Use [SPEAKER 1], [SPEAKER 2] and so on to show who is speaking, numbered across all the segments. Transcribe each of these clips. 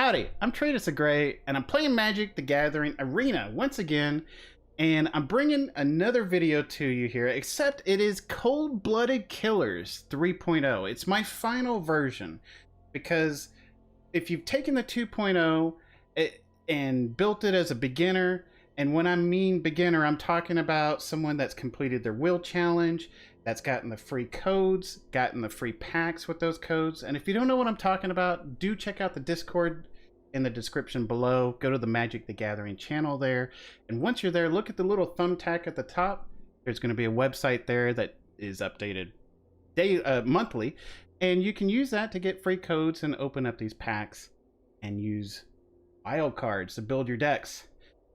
[SPEAKER 1] Howdy, I'm Tratus the Gray, and I'm playing Magic the Gathering Arena once again, and I'm bringing another video to you here, except it is Cold-Blooded Killers 3.0. It's my final version, because if you've taken the 2.0 and built it as a beginner, and when I mean beginner, I'm talking about someone that's completed their will challenge, that's gotten the free codes, gotten the free packs with those codes. And if you don't know what I'm talking about, do check out the Discord in the description below. Go to the Magic the Gathering channel there. And once you're there, look at the little thumbtack at the top. There's going to be a website there that is updated monthly. And you can use that to get free codes and open up these packs and use wild cards to build your decks.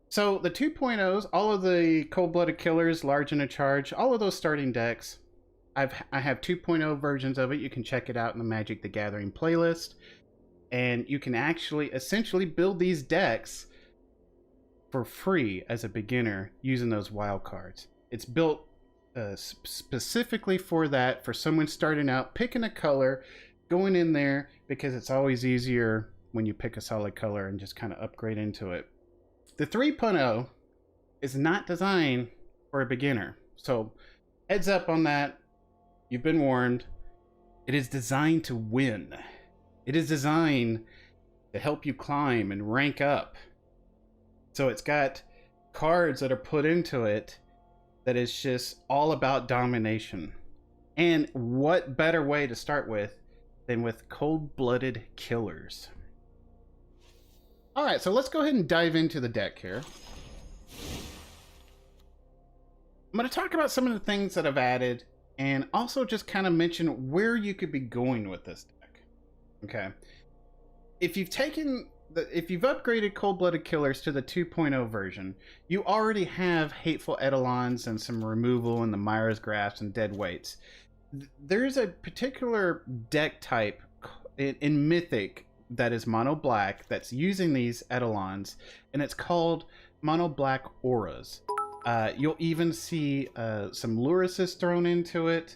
[SPEAKER 1] So the 2.0s, all of the Cold-Blooded Killers, Large and in Charge, all of those starting decks, I have 2.0 versions of it. You can check it out in the Magic the Gathering playlist. And you can actually essentially build these decks for free as a beginner using those wild cards. It's built specifically for that, for someone starting out, picking a color, going in there, because it's always easier when you pick a solid color and just kind of upgrade into it. The 3.0 is not designed for a beginner. So heads up on that. You've been warned. It is designed to win. It is designed to help you climb and rank up. So it's got cards that are put into it that is just all about domination. And what better way to start with than with Cold-Blooded Killers? All right, so let's go ahead and dive into the deck here. I'm going to talk about some of the things that I've added and also just kind of mention where you could be going with this deck. Okay. If you've upgraded Cold-Blooded Killers to the 2.0 version, you already have Hateful Eidolons and some removal in the Myra's Grasp and Dead Weights. There's a particular deck type in Mythic that is mono black that's using these Eidolons, and it's called mono black auras. You'll even see some Lurises thrown into it.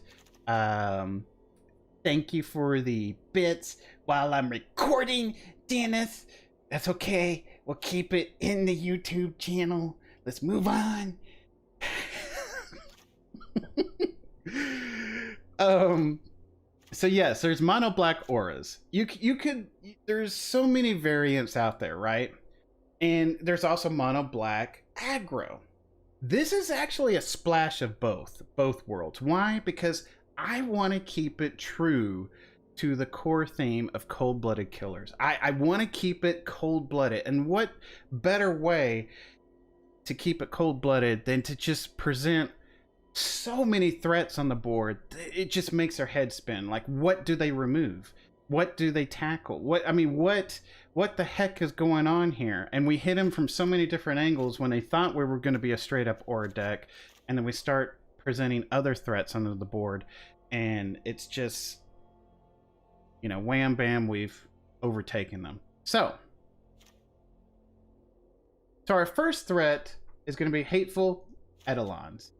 [SPEAKER 1] Thank you for the bits while I'm recording, Dennis. That's okay. We'll keep it in the YouTube channel. Let's move on. So yes, there's mono black auras. There's so many variants out there, right? And there's also mono black aggro. This is actually a splash of both worlds. Why? Because I want to keep it true to the core theme of Cold-Blooded Killers. I want to keep it cold-blooded. And what better way to keep it cold-blooded than to just present so many threats on the board? It just makes their head spin. Like, what do they remove? What do they tackle? What the heck is going on here? And we hit them from so many different angles when they thought we were going to be a straight up aura deck, and then we start presenting other threats onto the board, and it's just, you know, wham bam, we've overtaken them. So our first threat is going to be Hateful Eidolons.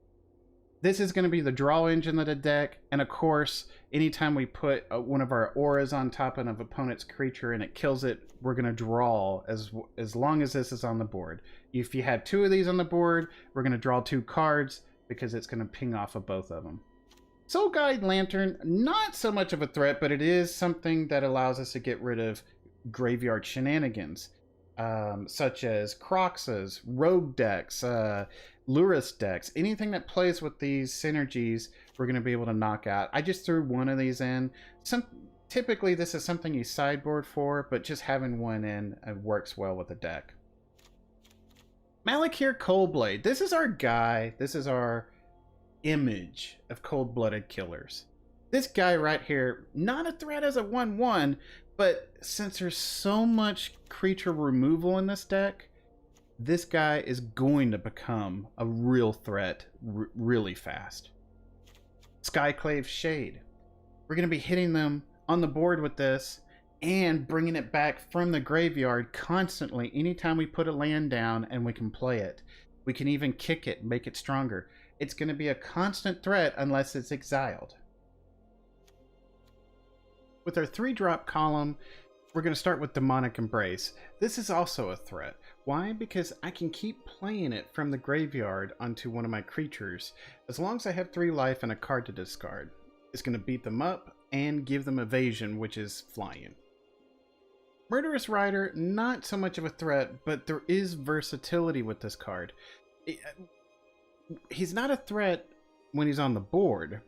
[SPEAKER 1] This is going to be the draw engine of the deck, and of course, anytime we put one of our auras on top of an opponent's creature and it kills it, we're going to draw as long as this is on the board. If you have two of these on the board, we're going to draw 2 cards because it's going to ping off of both of them. Soul Guide Lantern, not so much of a threat, but it is something that allows us to get rid of graveyard shenanigans, such as Croxas, Rogue decks, Luris decks. Anything that plays with these synergies, we're going to be able to knock out. I just threw one of these in. Typically, this is something you sideboard for, but just having one in works well with the deck. Malakir Coldblade. This is our guy. This is our image of Cold-Blooded Killers. This guy right here, not a threat as a 1/1, but since there's so much creature removal in this deck, this guy is going to become a real threat really fast. Skyclave Shade. We're going to be hitting them on the board with this and bringing it back from the graveyard constantly anytime we put a land down, and we can play it. We can even kick it and make it stronger. It's going to be a constant threat unless it's exiled. With our 3-drop column, We're going to start with Demonic Embrace. This is also a threat. Why? Because I can keep playing it from the graveyard onto one of my creatures. As long as I have 3 life and a card to discard. It's going to beat them up and give them evasion, which is flying. Murderous Rider, not so much of a threat, but there is versatility with this card. He's not a threat when he's on the board,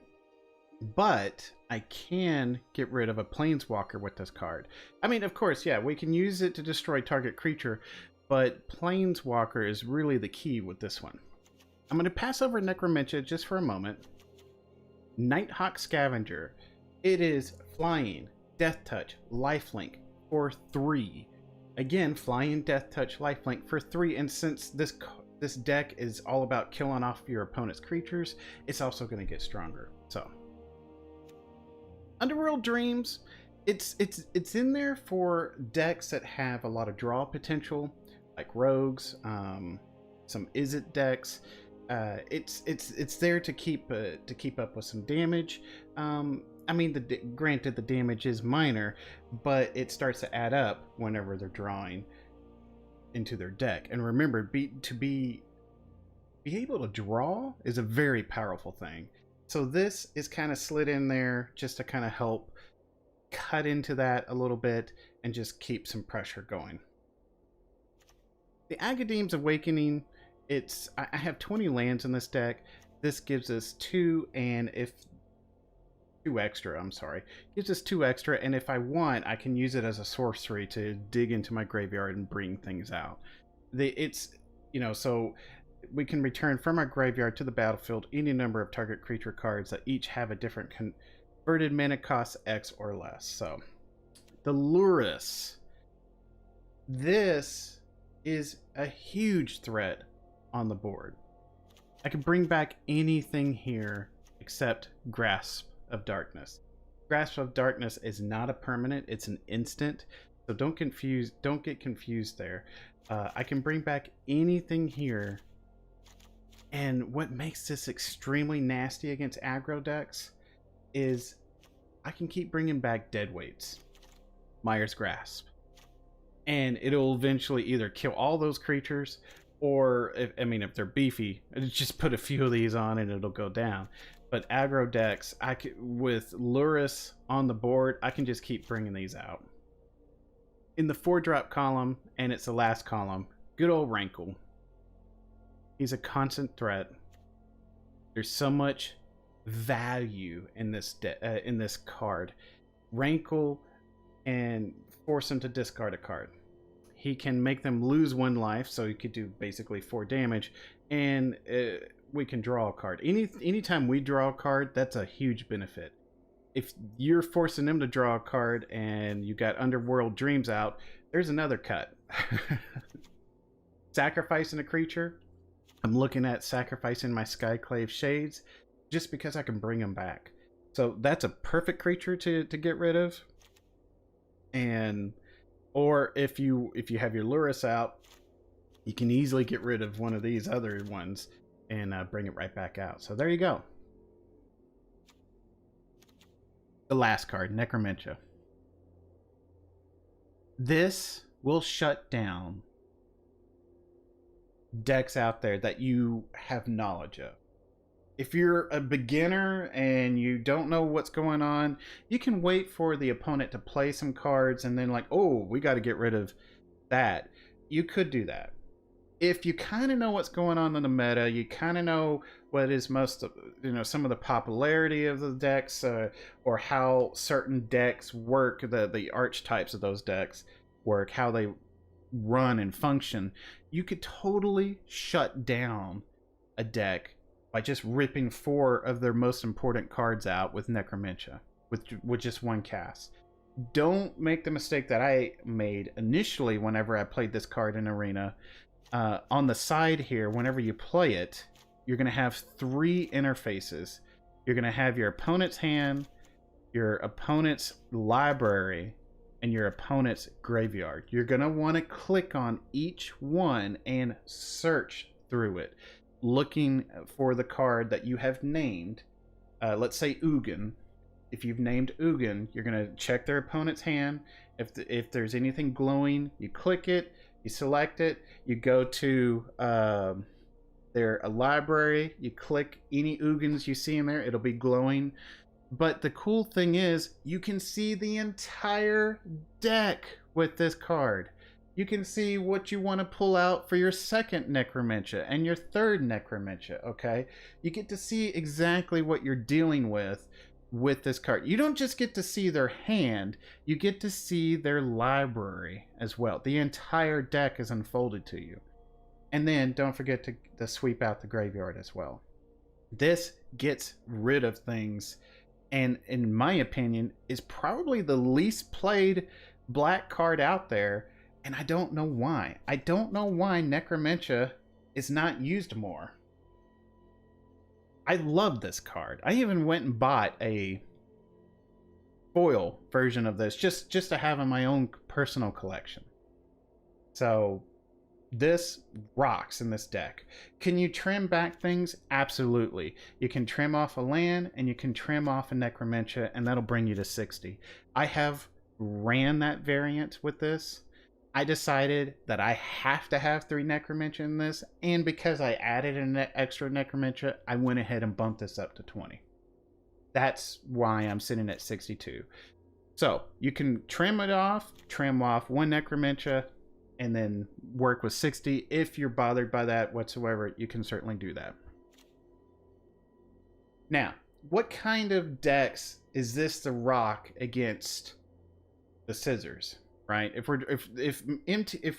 [SPEAKER 1] but I can get rid of a Planeswalker with this card. I mean, of course, yeah, we can use it to destroy target creature, but Planeswalker is really the key with this one. I'm going to pass over Necromentia just for a moment. Nighthawk Scavenger. It is flying, Death Touch, Lifelink for 3. Again, flying, Death Touch, Lifelink for 3, and since this deck is all about killing off your opponent's creatures, it's also going to get stronger. So Underworld Dreams, it's in there for decks that have a lot of draw potential, like rogues, some Izzet decks. It's there to keep up with some damage. I mean, granted, the damage is minor, but it starts to add up whenever they're drawing into their deck. And remember, to be able to draw is a very powerful thing. So this is kind of slid in there just to kind of help cut into that a little bit and just keep some pressure going. The Agadeem's Awakening, I have 20 lands in this deck. This gives us 2 extra, I'm sorry. Gives us 2 extra, and if I want, I can use it as a sorcery to dig into my graveyard and bring things out. So we can return from our graveyard to the battlefield any number of target creature cards that each have a different converted mana cost X or less. So, the Lurrus. This is a huge threat on the board. I can bring back anything here except Grasp of Darkness. Grasp of Darkness is not a permanent, it's an instant. So don't get confused there. I can bring back anything here. And what makes this extremely nasty against aggro decks is I can keep bringing back Deadweights, Mire's Grasp, and it'll eventually either kill all those creatures, or if they're beefy, just put a few of these on and it'll go down. But aggro decks, with Lurrus on the board, I can just keep bringing these out. In the 4-drop column, and it's the last column, good old Rankle. He's a constant threat. There's so much value in this card. Rankle and force him to discard a card. He can make them lose 1 life, so he could do basically 4 damage, and we can draw a card. Anytime we draw a card, that's a huge benefit. If you're forcing them to draw a card and you got Underworld Dreams out, there's another cut. Sacrificing a creature. I'm looking at sacrificing my Skyclave Shades just because I can bring them back. So that's a perfect creature to get rid of. Or if you have your Lurrus out, you can easily get rid of one of these other ones and bring it right back out. So there you go. The last card, Necromentia. This will shut down decks out there that you have knowledge of. If you're a beginner and you don't know what's going on, you can wait for the opponent to play some cards and then we got to get rid of that. You could do that. If you kind of know what's going on in the meta, you kind of know what is some of the popularity of the decks, or how certain decks work, the archetypes of those decks work, how they run and function, you could totally shut down a deck by just ripping 4 of their most important cards out with Necromentia, with just 1 cast. Don't make the mistake that I made initially whenever I played this card in Arena. On the side here, whenever you play it, you're going to have 3 interfaces. You're going to have your opponent's hand, your opponent's library, and your opponent's graveyard. You're going to want to click on each one and search through it, looking for the card that you have named. Let's say Ugin. if you've named Ugin, you're going to check their opponent's hand. If there's anything glowing, you click it, you select it, you go to their library, you click any Ugins you see in there, it'll be glowing. But the cool thing is, you can see the entire deck with this card. You can see what you want to pull out for your second Necromentia and your third Necromentia, okay? You get to see exactly what you're dealing with this card. You don't just get to see their hand, you get to see their library as well. The entire deck is unfolded to you. And then don't forget to sweep out the graveyard as well. This gets rid of things, and in my opinion, is probably the least played black card out there. And I don't know why. I don't know why Necromentia is not used more. I love this card. I even went and bought a foil version of this just to have in my own personal collection. So this rocks in this deck. Can you trim back things? Absolutely. You can trim off a land and you can trim off a Necromentia, and that'll bring you to 60. I have ran that variant with this. I decided that I have to have 3 Necromentia in this, and because I added an extra Necromentia, I went ahead and bumped this up to 20. That's why I'm sitting at 62. So you can trim off 1 Necromentia, and then work with 60. If you're bothered by that whatsoever, you can certainly do that. Now, what kind of decks is this to rock against the scissors? Right? If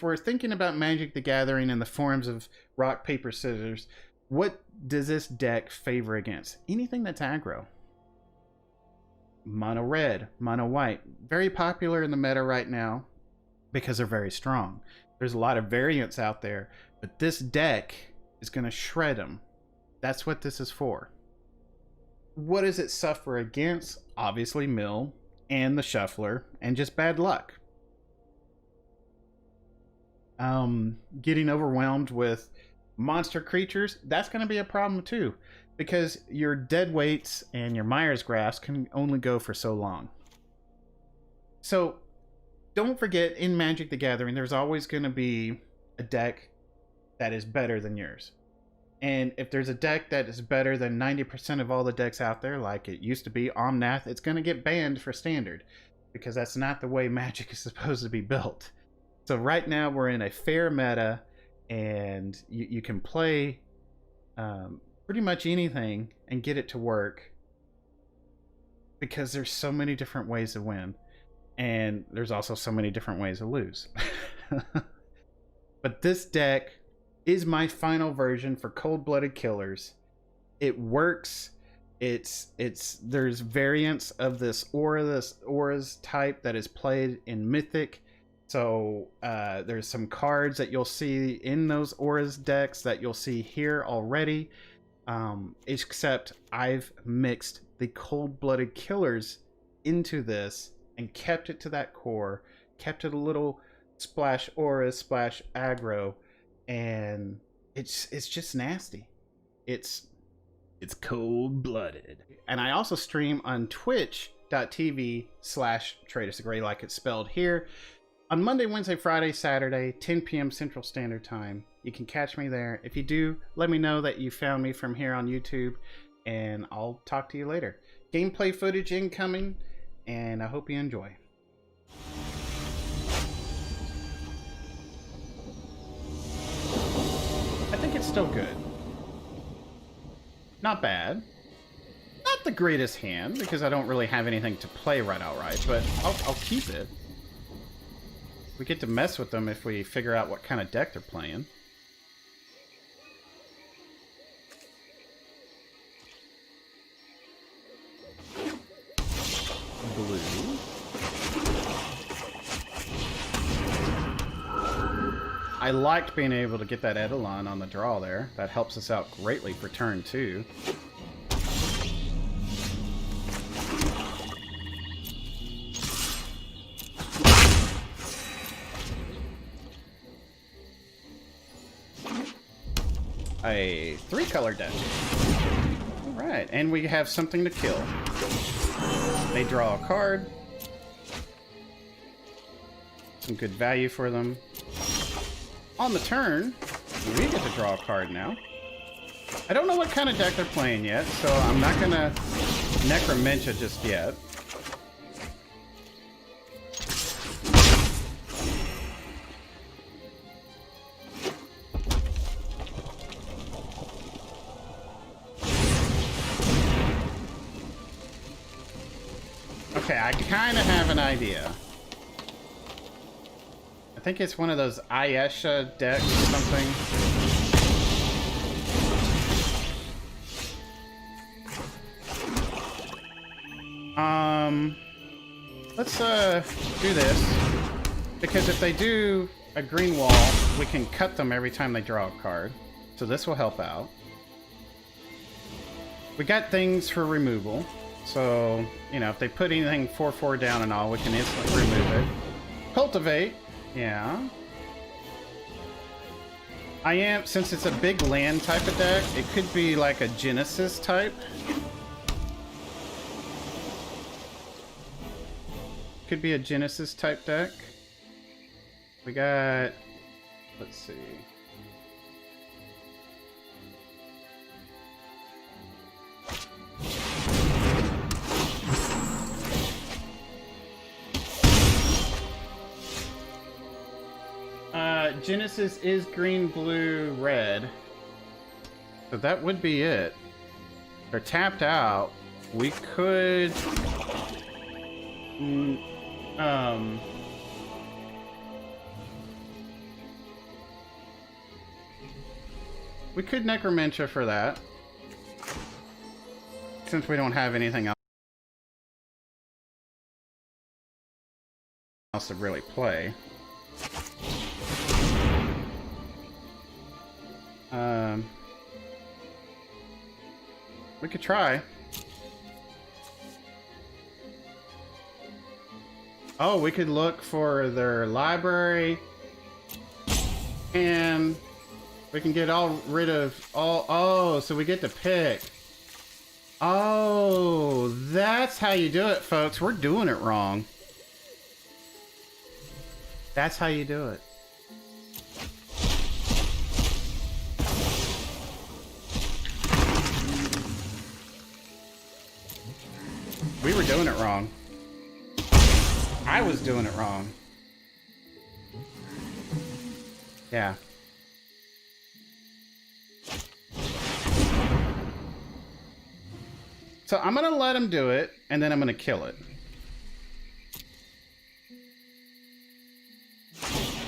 [SPEAKER 1] we're thinking about Magic the Gathering in the forms of rock, paper, scissors, what does this deck favor against? Anything that's aggro. Mono red, mono white, very popular in the meta right now because they're very strong. There's a lot of variants out there, but this deck is going to shred them. That's what this is for. What does it suffer against? Obviously mill and the shuffler and just bad luck. Getting overwhelmed with monster creatures, that's going to be a problem too, because your dead weights and your Myers graphs can only go for so long. So don't forget, in Magic the Gathering, there's always going to be a deck that is better than yours. And if there's a deck that is better than 90% of all the decks out there, like it used to be Omnath, it's going to get banned for Standard, because that's not the way Magic is supposed to be built. So right now we're in a fair meta, and you can play pretty much anything and get it to work, because there's so many different ways to win, and there's also so many different ways to lose. But this deck is my final version for Cold-Blooded Killers. It works. There's variants of this auras type that is played in Mythic. So there's some cards that you'll see in those auras decks that you'll see here already. Except I've mixed the Cold-Blooded Killers into this and kept it to that core, kept it a little splash auras, splash aggro, and it's just nasty. It's cold-blooded. And I also stream on twitch.tv/TradeUsAGray, like it's spelled here, on Monday, Wednesday, Friday, Saturday, 10 p.m. Central Standard Time. You can catch me there. If you do, let me know that you found me from here on YouTube, and I'll talk to you later. Gameplay footage incoming, and I hope you enjoy. I think it's still good. Not bad. Not the greatest hand, because I don't really have anything to play right outright, but I'll keep it. We get to mess with them if we figure out what kind of deck they're playing. Blue. I liked being able to get that Eidolon on the draw there. That helps us out greatly for turn 2. A 3-color deck. Alright, and we have something to kill. They draw a card. Some good value for them. On the turn, we get to draw a card now. I don't know what kind of deck they're playing yet, so I'm not gonna Necromentia just yet. Okay, I kind of have an idea. I think it's one of those Ayesha decks or something. Let's do this. Because if they do a green wall, we can cut them every time they draw a card. So this will help out. We got things for removal. So, you know, if they put anything 4/4 down and all, we can instantly remove it. Cultivate. Yeah. Since it's a big land type of deck, it could be like a Genesis type. Could be a Genesis type deck. We got, let's see. Genesis is green, blue, red. So that would be it. They're tapped out. We could... we could Necromentia for that. Since we don't have anything else to really play. We could try. Oh, we could look for their library. And we can get all rid of all... Oh, so we get to pick. Oh, that's how you do it, folks. We're doing it wrong. That's how you do it. We were doing it wrong. I was doing it wrong. Yeah. So I'm gonna let him do it, and then I'm gonna kill it.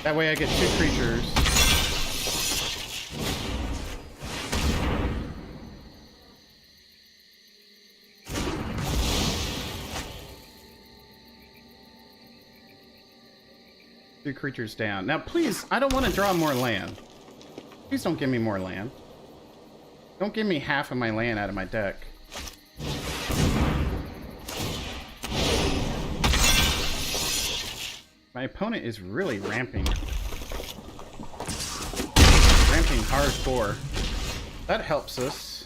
[SPEAKER 1] That way I get 2 creatures. Two creatures down. Now, please, I don't want to draw more land. Please don't give me more land. Don't give me half of my land out of my deck. My opponent is really ramping. Ramping hardcore. That helps us.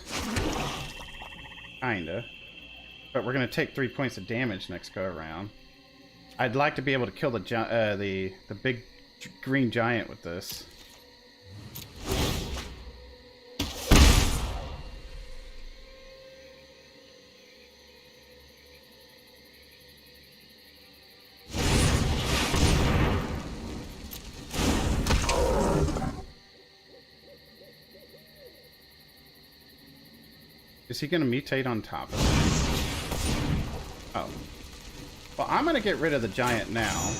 [SPEAKER 1] Kinda. But we're gonna take 3 points of damage next go around. I'd like to be able to kill the big green giant with this. Is he going to mutate on top of it? Oh. Well, I'm going to get rid of the giant now.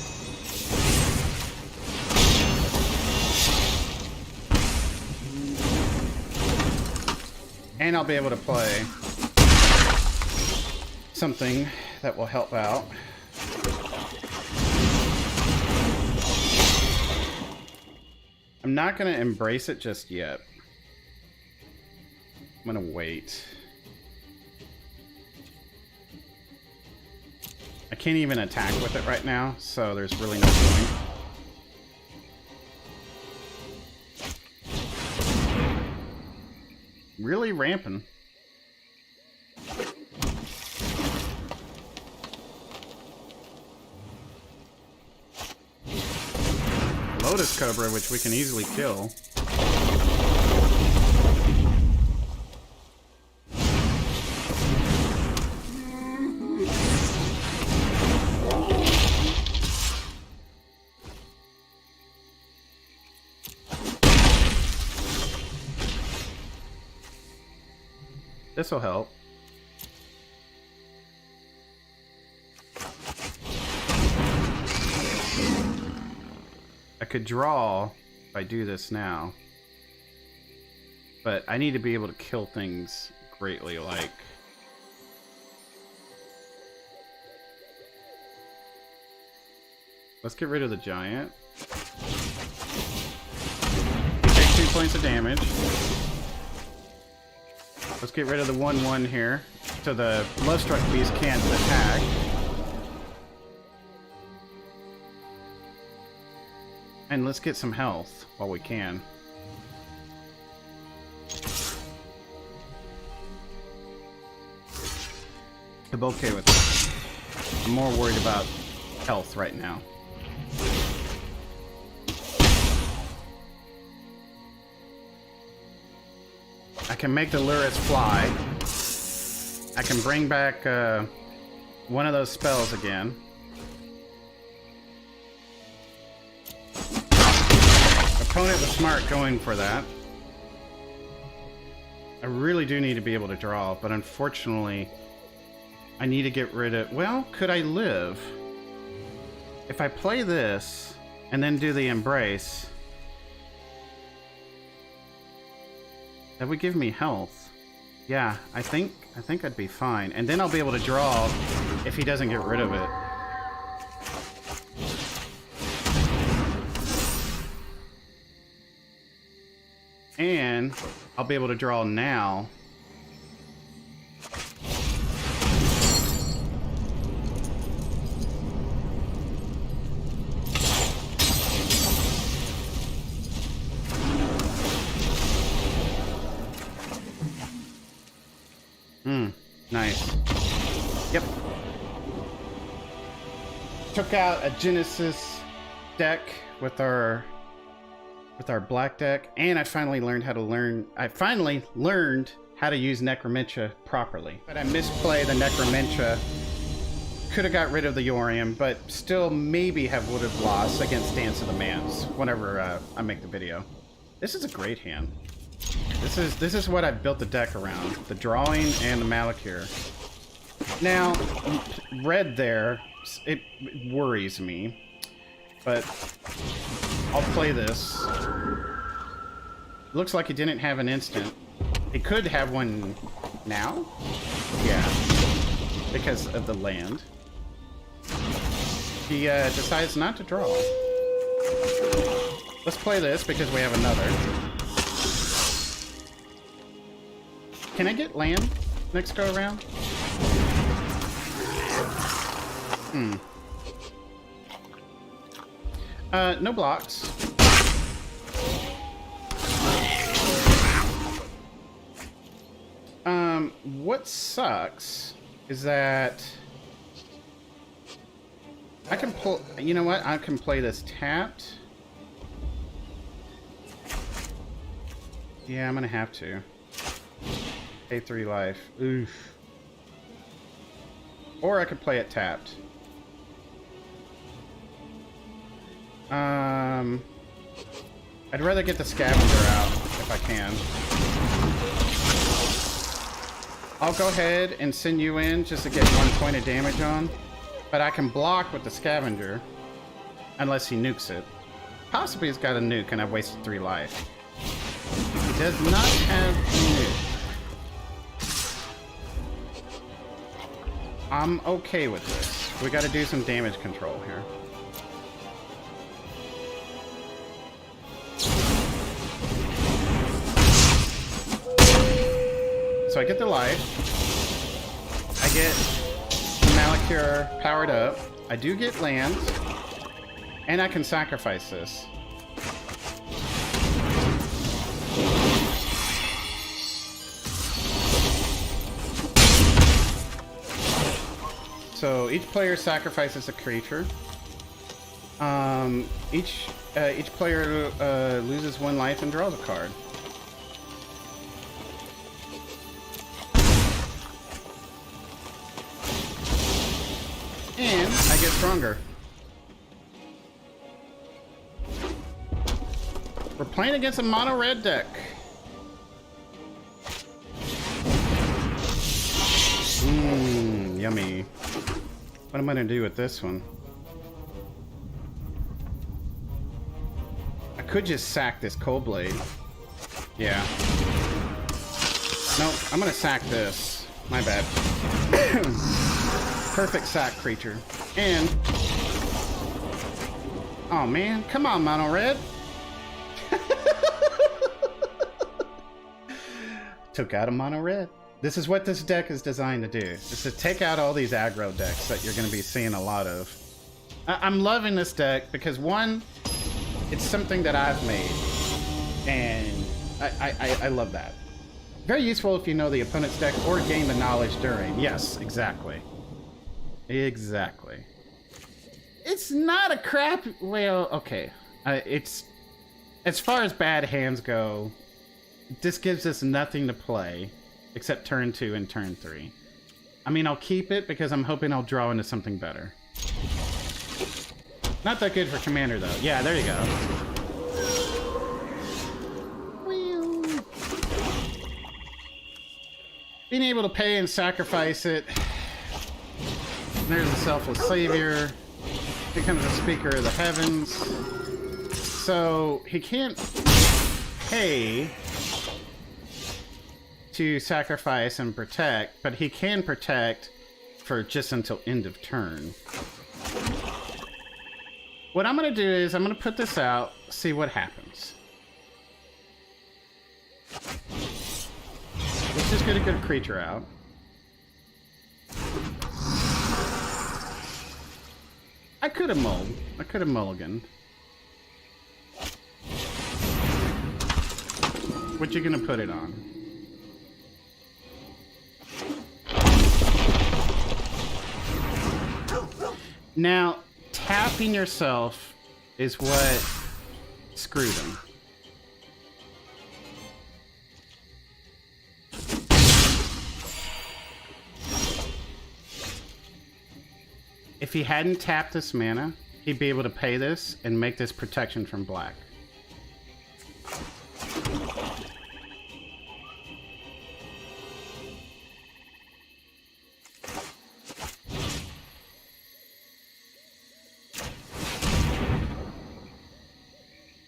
[SPEAKER 1] And I'll be able to play something that will help out. I'm not going to embrace it just yet. I'm going to wait. I can't even attack with it right now, so there's really no point. Really ramping. Lotus Cobra, which we can easily kill. This will help. I could draw if I do this now, but I need to be able to kill things greatly, like... Let's get rid of the giant. He takes 2 points of damage. Let's get rid of the 1/1 here, so the Lovestruck Beast can't attack. And let's get some health while we can. I'm okay with it. I'm more worried about health right now. I can make the Lurus fly. I can bring back one of those spells again. Opponent was smart going for that. I really do need to be able to draw, but unfortunately, I need to get rid of... Well, could I live? If I play this and then do the Embrace, that would give me health. Yeah, I think I'd be fine. And then I'll be able to draw if he doesn't get rid of it. And I'll be able to draw now. Nice. Yep. Took out a Genesis deck with our black deck, and I finally learned how to use Necromentia properly. But I misplayed the Necromentia. Could have got rid of the Yorium, but still maybe would have lost against Dance of the Mans whenever I make the video. This is a great hand. This is what I've built the deck around: the drawing and the Malakir. Now, red there, it worries me, but I'll play this. Looks like he didn't have an instant. He could have one now? Yeah, because of the land. He decides not to draw. Let's play this because we have another. Can I get land next go around? No blocks. What sucks is that I can pull... You know what? I can play this tapped. Yeah, I'm gonna have to. Pay 3 life. Oof. Or I could play it tapped. I'd rather get the Scavenger out if I can. I'll go ahead and send you in just to get 1 point of damage on. But I can block with the Scavenger. Unless he nukes it. Possibly he's got a nuke and I've wasted 3 life. He does not have a nuke. I'm okay with this. We gotta do some damage control here. So I get the life. I get Malakir powered up. I do get land. And I can sacrifice this. So each player sacrifices a creature. each player loses 1 life and draws a card. And I get stronger. We're playing against a mono red deck. Mmm, yummy. What am I gonna do with this one? I could just sack this Cold Blade. Yeah. Nope, I'm gonna sack this. My bad. Perfect sack creature. And... oh man, come on, mono red. Took out a mono red. This is what this deck is designed to do. Is to take out all these aggro decks that you're going to be seeing a lot of. I'm loving this deck because, one, it's something that I've made. And I love that. Very useful if you know the opponent's deck or gain the knowledge during. Yes, exactly. Exactly. It's not a crap... well, okay. It's... as far as bad hands go, this gives us nothing to play except turn 2 and turn 3. I mean, I'll keep it because I'm hoping I'll draw into something better. Not that good for Commander, though. Yeah, there you go. Being able to pay and sacrifice it. There's the Selfless Savior. Becomes a Speaker of the Heavens. So, he can't pay to sacrifice and protect, but he can protect for just until end of turn. What I'm going to do is I'm going to put this out, see what happens. Let's just get a good creature out. I could have mulled. I could have mulliganed. What you gonna put it on? Now, tapping yourself is what screwed him. If he hadn't tapped this mana, he'd be able to pay this and make this protection from black.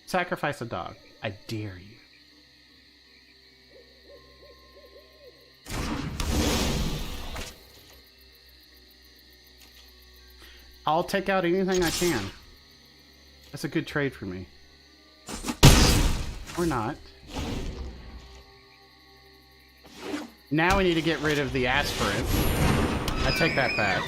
[SPEAKER 1] Sacrifice a dog. I dare you. I'll take out anything I can. That's a good trade for me. Or not. Now we need to get rid of the aspirant. I take that back.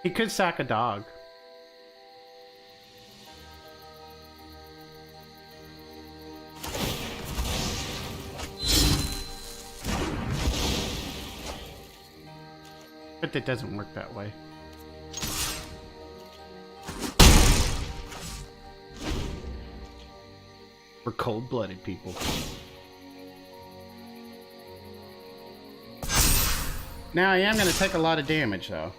[SPEAKER 1] He could sack a dog. But it doesn't work that way. We're cold-blooded people. Now I am going to take a lot of damage, though.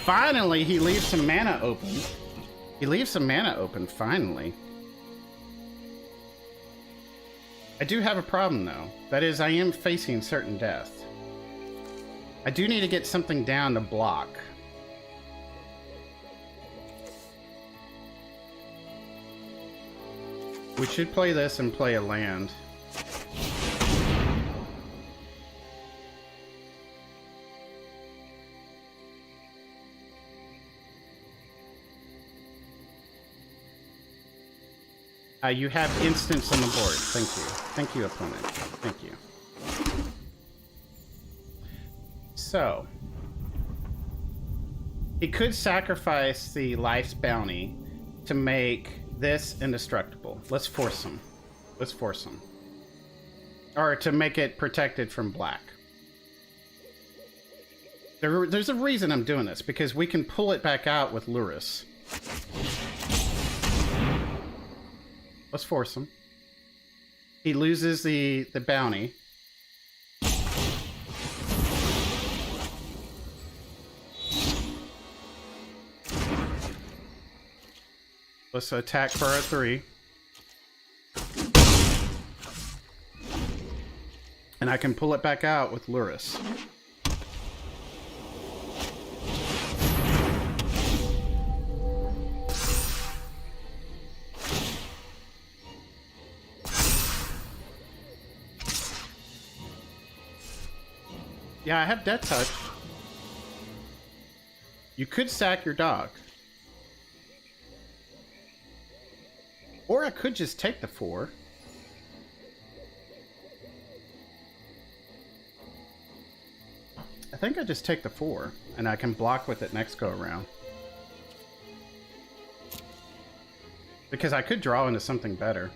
[SPEAKER 1] Finally, he leaves some mana open. He leaves some mana open, finally. I do have a problem, though. That is, I am facing certain death. I do need to get something down to block. We should play this and play a land. You have instants on the board. Thank you. Thank you, opponent. Thank you. So, he could sacrifice the life's bounty to make this indestructible. Let's force him. Let's force him. Or to make it protected from black. There's a reason I'm doing this, because we can pull it back out with Luris. Let's force him. He loses the bounty. Let's attack for our 3. And I can pull it back out with Luris. Yeah, I have Death Touch. You could sack your dog. Or I could just take the 4. I think I just take the 4, and I can block with it next go around. Because I could draw into something better.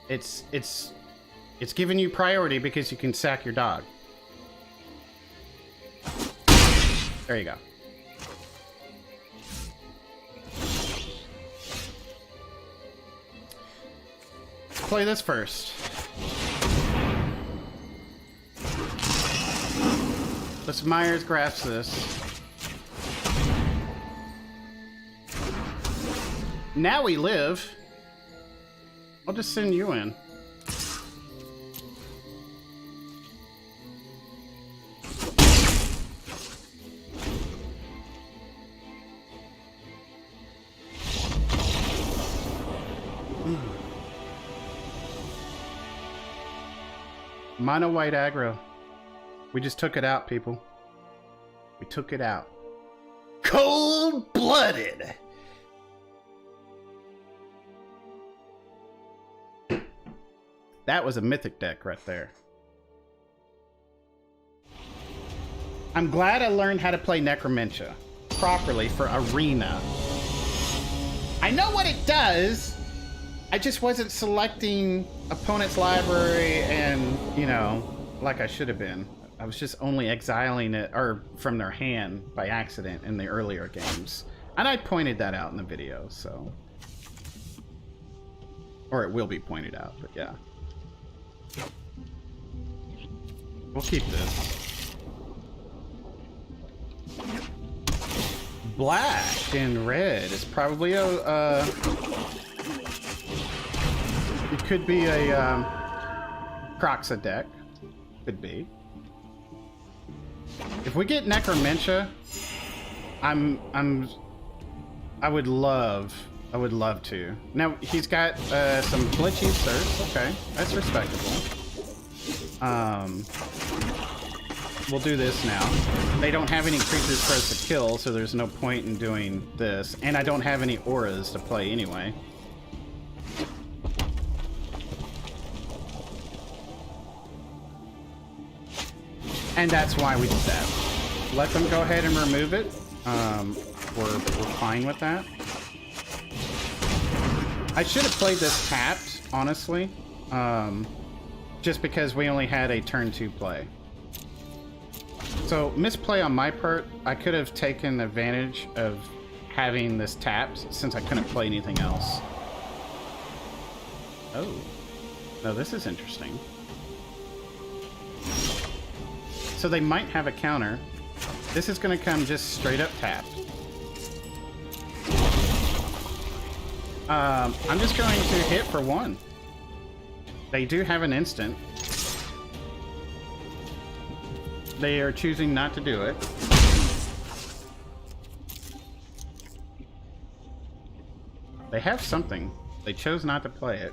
[SPEAKER 1] It's giving you priority because you can sack your dog. There you go. Play this first. Let's Myers grasp this. Now we live. I'll just send you in. Mono white aggro. We just took it out, people. We took it out. Cold-blooded! That was a mythic deck right there. I'm glad I learned how to play Necromentia properly for Arena. I know what it does. I just wasn't selecting opponent's library and, you know, like I should have been. I was just only exiling it or from their hand by accident in the earlier games. And I pointed that out in the video, so. Or it will be pointed out, but yeah. We'll keep this. Black and red is probably a it could be a Croxa deck. Could be. If we get Necromentia, I would love to. Now he's got some glitchy certs. Okay, that's respectable. We'll do this now. They don't have any creatures for us to kill, so there's no point in doing this. And I don't have any auras to play anyway. And that's why we did that. Let them go ahead and remove it. We're fine with that. I should have played this tapped, honestly. Just because we only had a turn 2 play. So, misplay on my part. I could have taken advantage of having this tapped since I couldn't play anything else. Oh. No, this is interesting. So they might have a counter. This is going to come just straight up tapped. I'm just going to hit for 1. They do have an instant. They are choosing not to do it. They have something. They chose not to play it.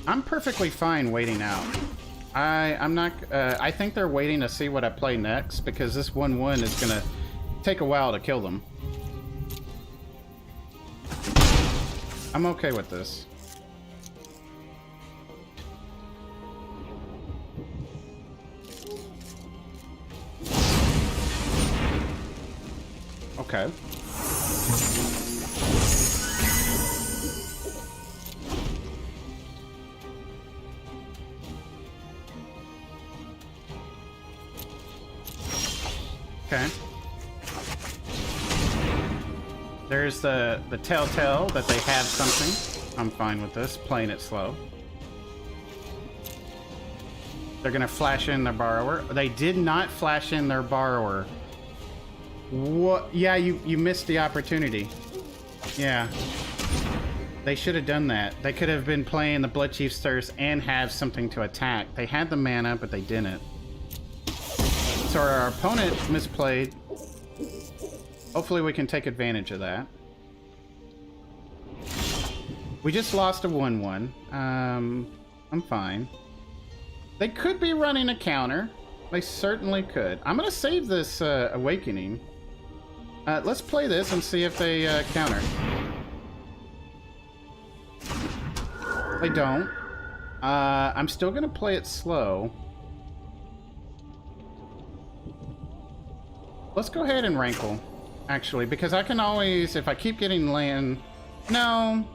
[SPEAKER 1] I'm perfectly fine waiting out. I'm not. I think they're waiting to see what I play next because this 1/1 is gonna take a while to kill them. I'm okay with this. Okay. Okay. There's the telltale that they have something. I'm fine with this, playing it slow. They're gonna flash in their borrower. They did not flash in their borrower. What? Yeah, you missed the opportunity. Yeah. They should have done that. They could have been playing the Bloodchief's Thirst and have something to attack. They had the mana, but they didn't. So our opponent misplayed. Hopefully we can take advantage of that. We just lost a 1/1. I'm fine. They could be running a counter. They certainly could. I'm gonna save this Awakening. Let's play this and see if they counter. They don't. I'm still gonna play it slow. Let's go ahead and rankle, actually, because I can always, if I keep getting land. No.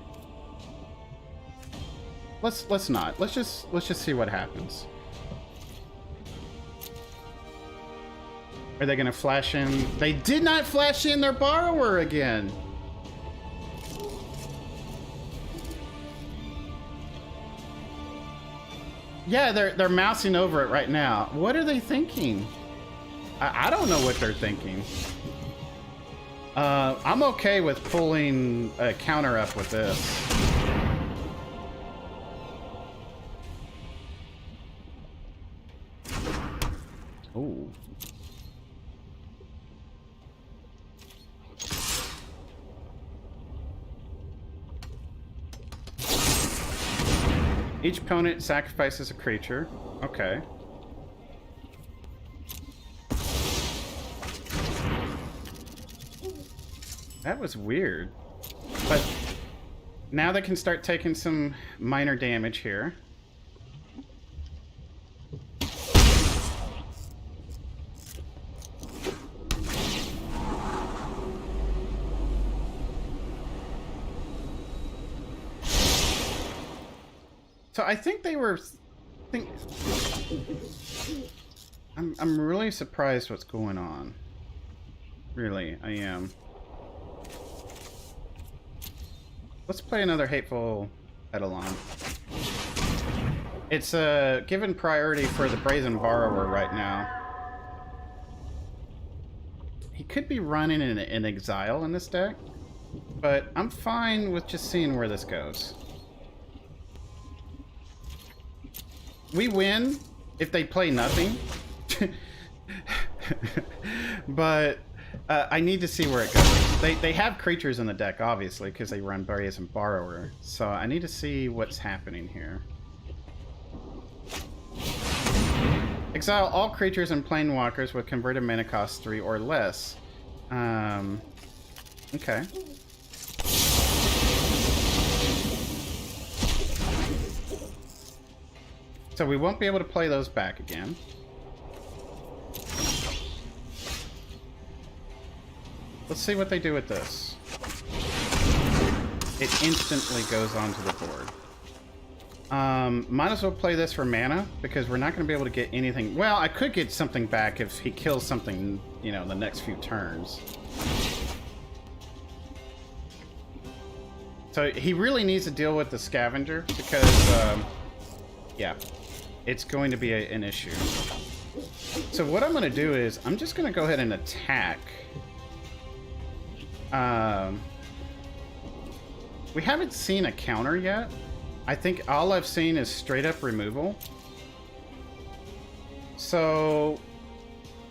[SPEAKER 1] Let's not. Let's just see what happens. Are they gonna flash in? They did not flash in their borrower again. Yeah, they're mousing over it right now. What are they thinking? I don't know what they're thinking. I'm okay with pulling a counter up with this. Ooh. Each opponent sacrifices a creature. Okay. That was weird. But now they can start taking some minor damage here. So I think they were... I'm really surprised what's going on. Really, I am. Let's play another Hateful Eidolon. It's given priority for the Brazen Borrower right now. He could be running in Exile in this deck, but I'm fine with just seeing where this goes. We win if they play nothing, but I need to see where it goes. They have creatures in the deck, obviously, because they run Brazen Borrower, so I need to see what's happening here. Exile all creatures and Planewalkers with converted mana cost 3 or less. Okay. So we won't be able to play those back again. Let's see what they do with this. It instantly goes onto the board. Might as well play this for mana, because we're not going to be able to get anything. Well, I could get something back if he kills something, you know, the next few turns. So he really needs to deal with the Scavenger, because, yeah, it's going to be an issue. So what I'm going to do is, I'm just going to go ahead and attack. We haven't seen a counter yet. I think all I've seen is straight up removal. So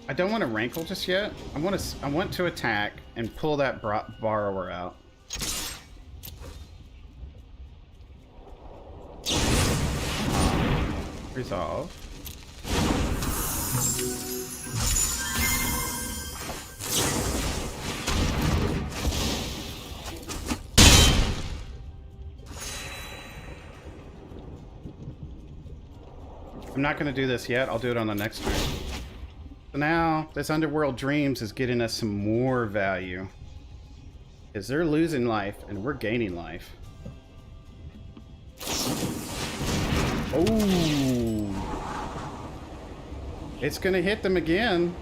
[SPEAKER 1] I don't want to rankle just yet. I want to attack and pull that borrower out. Resolve. I'm not going to do this yet. I'll do it on the next turn. So now, this Underworld Dreams is getting us some more value. Because they're losing life, and we're gaining life. Oh! It's going to hit them again.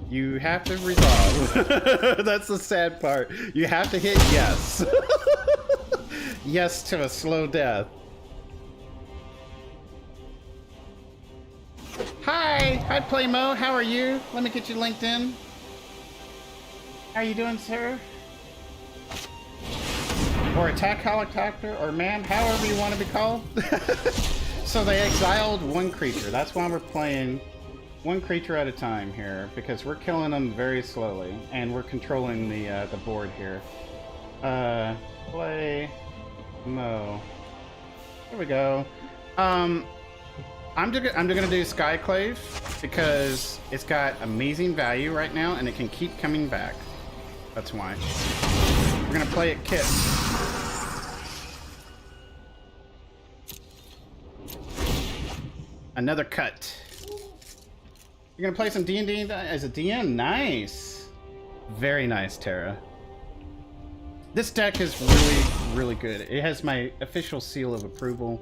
[SPEAKER 1] You have to resolve. That's the sad part. You have to hit yes. Yes to a slow death. Hi, Playmo. How are you? Let me get you linked in. How are you doing, sir? Or attack helicopter, or ma'am, however you want to be called. So they exiled one creature. That's why we're playing one creature at a time here, because we're killing them very slowly, and we're controlling the board here. Play Mo. There we go. I'm gonna do Skyclave because it's got amazing value right now, and it can keep coming back. That's why. We're gonna play it Kit. Another cut. You're gonna play some D&D as a DM? Nice. Very nice, Tara. This deck is really, really good. It has my official seal of approval.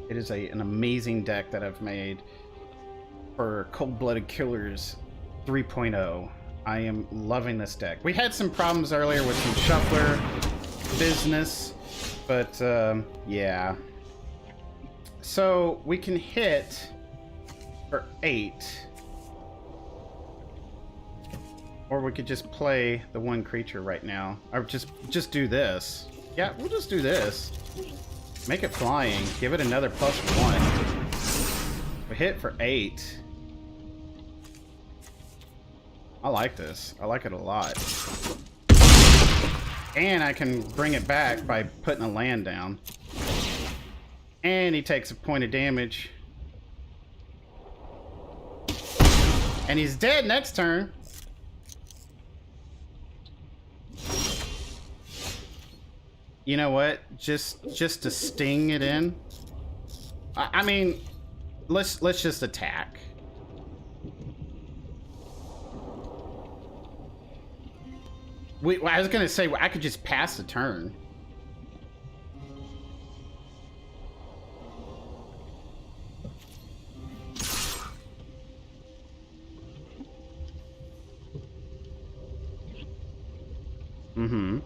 [SPEAKER 1] It is an amazing deck that I've made for Cold-Blooded Killers 3.0. I am loving this deck. We had some problems earlier with some shuffler business, but yeah. So we can hit for 8. Or we could just play the one creature right now. Or just do this. Yeah, we'll just do this. Make it flying. Give it another +1. We hit for 8. I like this. I like it a lot. And I can bring it back by putting a land down. And he takes a point of damage. And he's dead next turn. You know what? Just to sting it in. I mean, let's just attack. I was gonna say I could just pass the turn. Mm-hmm.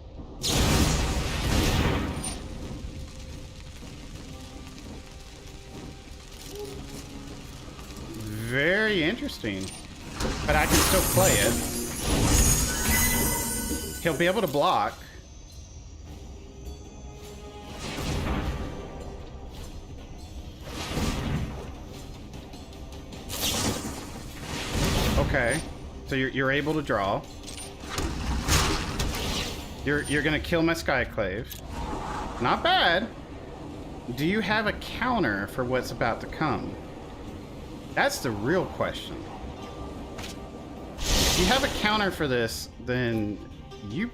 [SPEAKER 1] Very interesting. But I can still play it. He'll be able to block. Okay. So you're able to draw. You're gonna kill my Skyclave. Not bad. Do you have a counter for what's about to come? That's the real question. If you have a counter for this, then you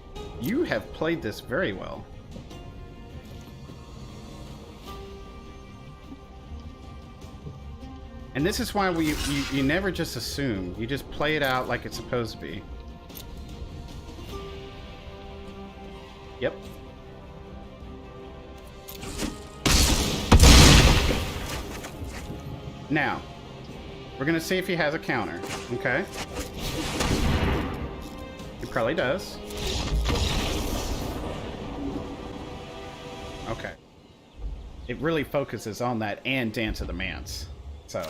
[SPEAKER 1] have played this very well. And this is why you never just assume. You just play it out like it's supposed to be. Yep. Now, we're gonna see if he has a counter, okay? He probably does. Okay. It really focuses on that and Dance of the Manse, so.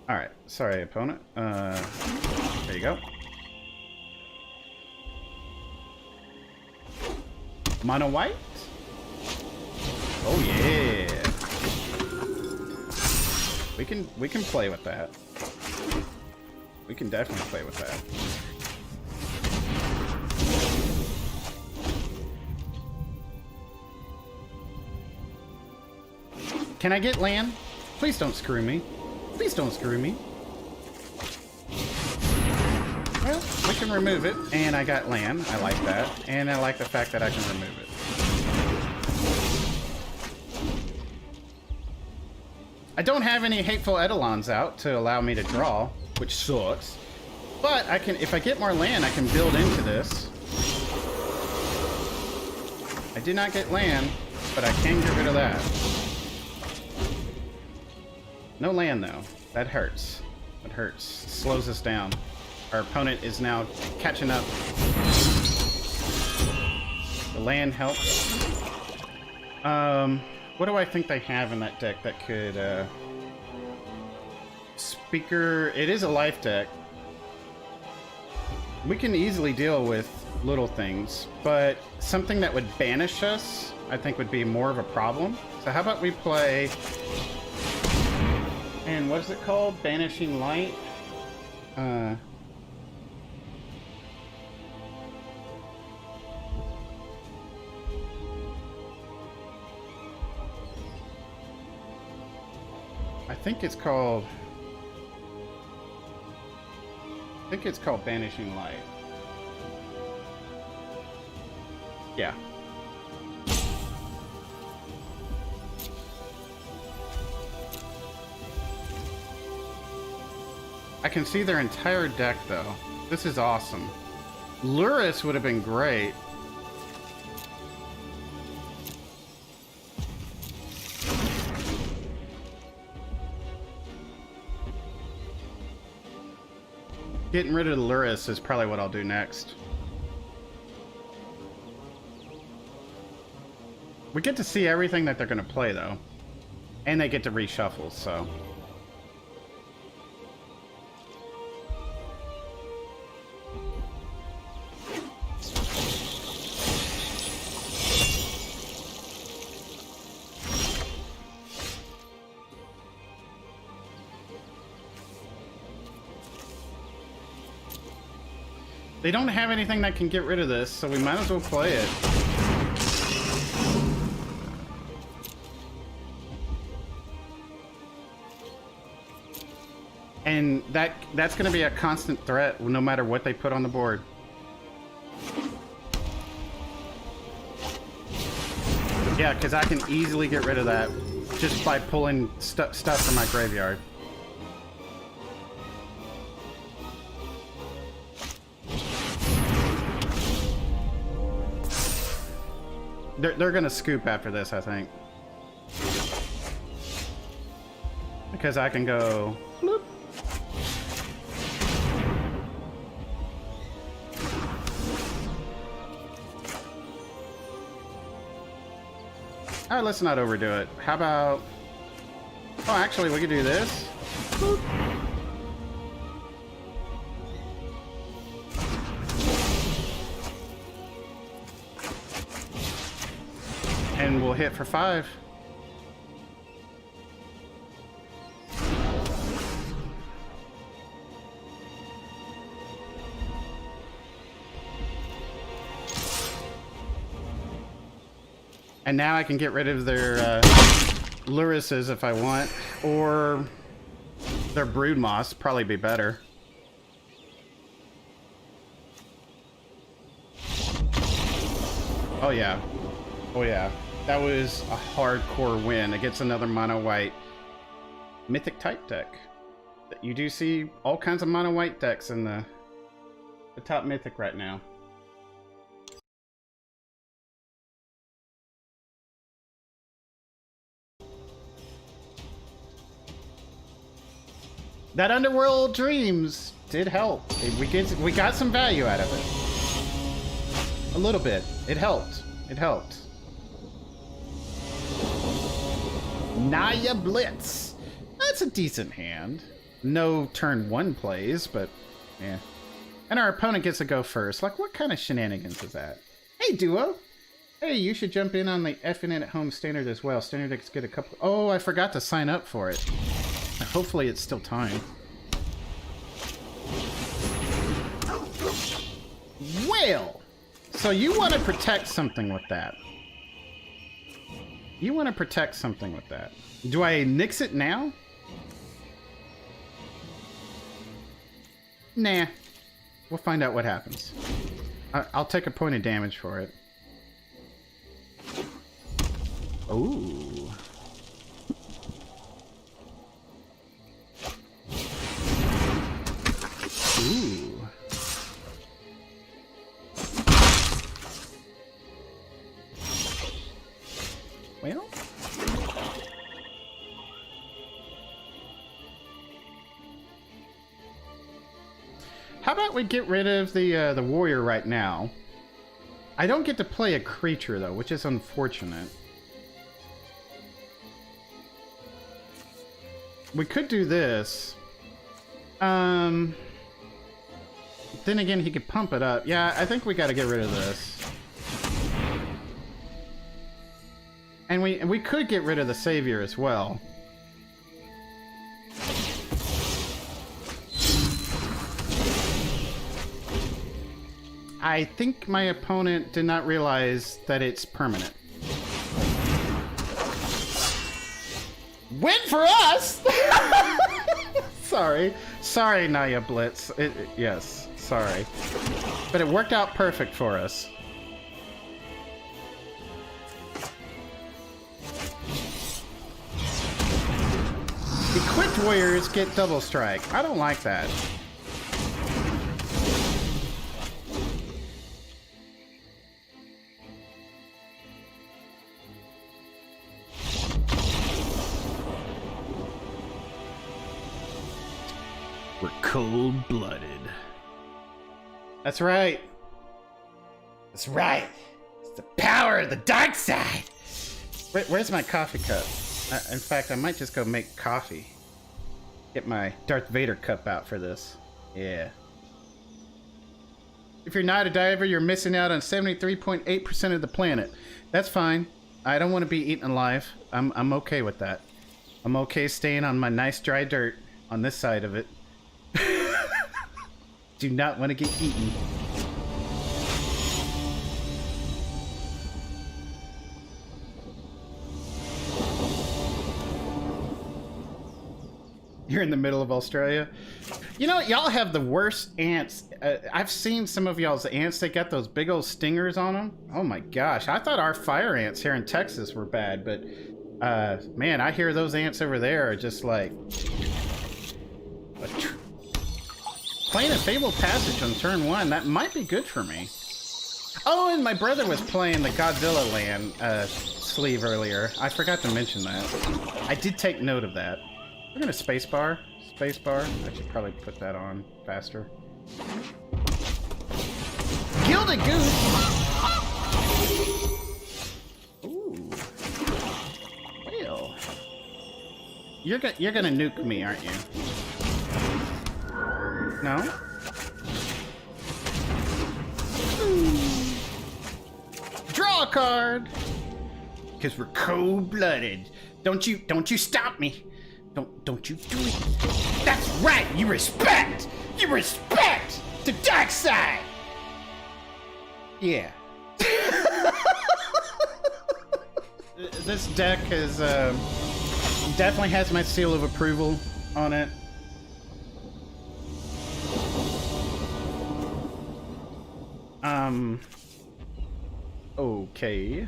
[SPEAKER 1] Alright, sorry opponent. There you go. Mono white? Oh yeah. We can play with that. We can definitely play with that. Can I get land? Please don't screw me. Please don't screw me. Well, we can remove it, and I got land. I like that, and I like the fact that I can remove it. I don't have any hateful eidolons out to allow me to draw, which sucks. But I can, if I get more land, I can build into this. I did not get land, but I can get rid of that. No land though. That hurts. That hurts. It slows us down. Our opponent is now catching up. The land helps. What do I think they have in that deck that could, Speaker... It is a life deck. We can easily deal with little things, but something that would banish us, I think would be more of a problem. So how about we play... And what is it called? Banishing Light? I think it's called Banishing Light. Yeah. I can see their entire deck though. This is awesome. Luris would have been great. Getting rid of the Luris is probably what I'll do next. We get to see everything that they're going to play, though. And they get to reshuffle, so... They don't have anything that can get rid of this, so we might as well play it. And that's going to be a constant threat no matter what they put on the board. Yeah, because I can easily get rid of that just by pulling stuff from my graveyard. They're gonna scoop after this, I think. Because I can go... Bloop. Alright, let's not overdo it. How about... Oh, actually, we could do this. Bloop. And we'll hit for 5. And now I can get rid of their Lurises if I want, or their Broodmoss, probably be better. Oh yeah. Oh yeah. That was a hardcore win against another mono white mythic type deck. You do see all kinds of mono white decks in the top mythic right now. That Underworld Dreams did help. We got some value out of it. A little bit. It helped. It helped. Naya Blitz. That's a decent hand. No turn 1 plays, but yeah. And our opponent gets to go first. Like, what kind of shenanigans is that? Hey, Duo. Hey, you should jump in on the Effing It at Home standard as well. Standard decks get a couple... Oh, I forgot to sign up for it. I Hopefully it's still time. Well, so you want to protect something with that. You want to protect something with that. Do I nix it now? Nah. We'll find out what happens. I'll take a point of damage for it. Ooh. Ooh. Well. How about we get rid of the warrior right now? I don't get to play a creature though, which is unfortunate. We could do this. Then again, he could pump it up. Yeah, I think we got to get rid of this. And we could get rid of the savior as well. I think my opponent did not realize that it's permanent. Win for us! Sorry, Naya Blitz. Yes, sorry. But it worked out perfect for us. Equipped warriors get double strike. I don't like that. We're cold-blooded. That's right. That's right. It's the power of the dark side. Where's my coffee cup? In fact, I might just go make coffee. Get my Darth Vader cup out for this. Yeah. If you're not a diver, you're missing out on 73.8% of the planet. That's fine. I don't want to be eaten alive. I'm okay with that. I'm okay staying on my nice dry dirt on this side of it. Do not want to get eaten. You're in the middle of Australia. You know, y'all have the worst ants. I've seen some of y'all's ants. They got those big old stingers on them. Oh my gosh. I thought our fire ants here in Texas were bad, but man, I hear those ants over there are just like... Playing a Fabled Passage on turn 1, that might be good for me. Oh, and my brother was playing the Godzilla Land sleeve earlier. I forgot to mention that. I did take note of that. We're gonna spacebar. Spacebar. I should probably put that on faster. Gilded Goose! Ooh. Well. You're gonna nuke me, aren't you? No? Draw a card! Because we're cold-blooded. Don't you stop me. Don't you do it. That's right, you respect! You respect the dark side! Yeah. This deck is, definitely has my seal of approval on it. Okay.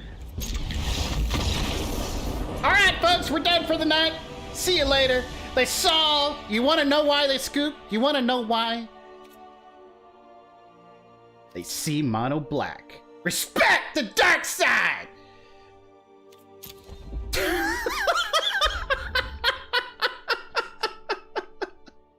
[SPEAKER 1] Alright, folks, we're done for the night. See you later. They saw. You want to know why they scooped? You want to know why? They see mono black. Respect the dark side!